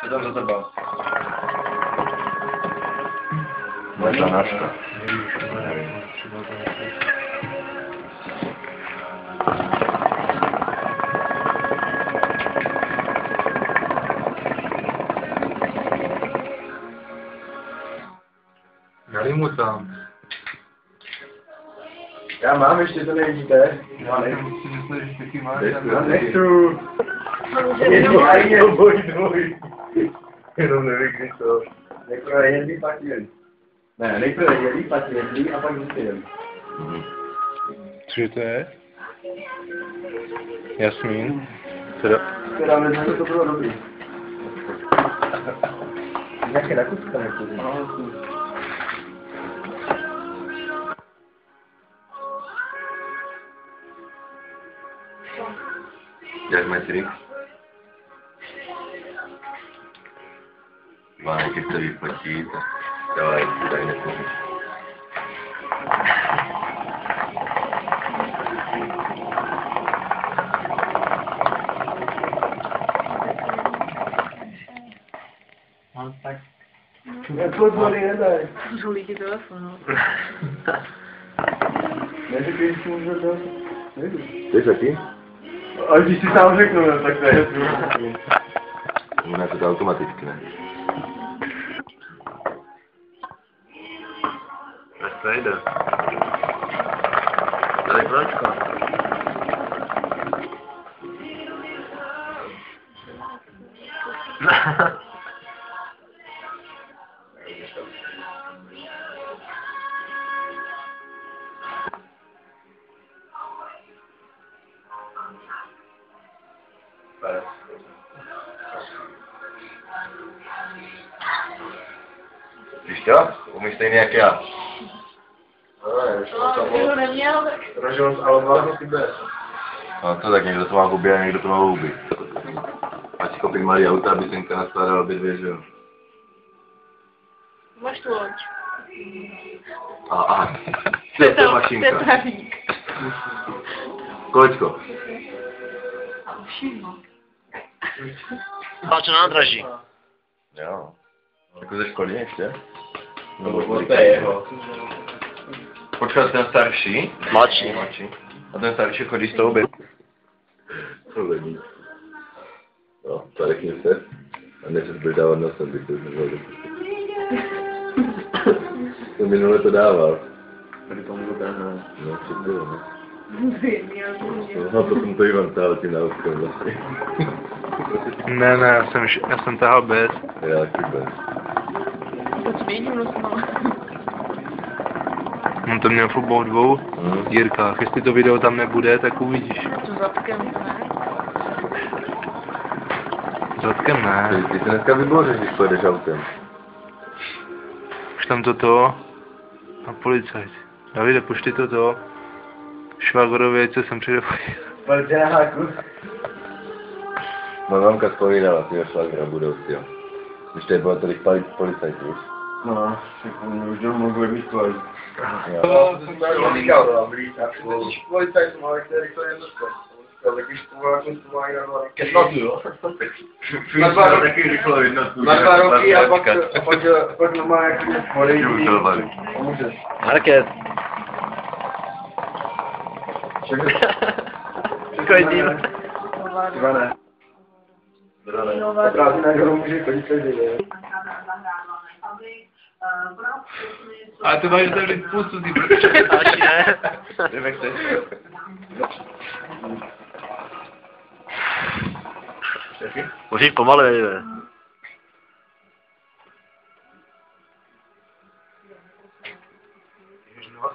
Co tam za tebou? Možná náška. Dali mu tam. Já mám, ještě to nevidíte. Já myslím, že taky máš. Já nechci. Dvoj. Jenom nevím, kdy to. Nejprve jedný, pak jeden. Ne, nejprve jedný, pak jedný a pak jeden. Cože to je? Jasmín. Teda myslím, že to bylo dobrý. Nějaké nakutka nechci. Jak Matrix? Vánek chce vyfotit a dávaj si tady nepomůžu. No tak. Nepodvody nedaj. Žulí ti telefon, no. Neřekli, že můžu dát. Ty taky? Ale když si sám řeknu, no, tak to je. U nás je to automaticky, ne? Tak to jde. Tady kráčka. Víš to? Umíš stejně jak já. No, kdyby ho neměl, tak... Ražil ale vlastně si bez. No to tak, někdo to má huby a někdo to má houby. Ať si koupím malý auta, aby jsem naskládal obě dvě, že jo? Máš tu loď. Aha. To je mašinka. Tetravík. Kolečko. Všechno. Máš na nádraží. Jo. Jako ze školy ještě? No, to je jeho. Počkat, ten starší? Mladší. A ten starší chodí s tou byt. To ledí. No, to řekni se. A než bych dávat nosem, bych to nezval. To minule to dával. Tady tomu to dáme. No, co bylo, ne? No, potom to Ivan tahal tím náuskem vlastně. Ne, já jsem tahal bez. Já taky bez. To změním nosnou. On to měl v obou dvou dírkách. Jestli to video tam nebude, tak uvidíš. To zadkem, ne? Zadkem ne. Ty se dneska vybořeš, když pojedeš autem. Už tam toto a policajt. Davide, pošli toto. Švagorovi, co jsem přijde fotit. Parťáku. Moje mamka vzpomínala svýho švagra budoucího. Když tady bylo tolik policajtů už. No, tak oni už domů bude mít kvůli. Jo. To jsem tady říkal, když policajt má, který to je dostat. Taky školákům zpomáhají na 2 roky. Ke sladu, jo? Na 2 roky. Taky rychlo jednotku. Na 2 roky a pak normálně jako odejít. Můžeš. Market. Klidím. Ivane. Prázdný na hru může chodit každý den. Ale to máš tady spoustu ty protože. Další ne. Jdeme chceš. Můžeš pomalej, ne? Ježiš, no.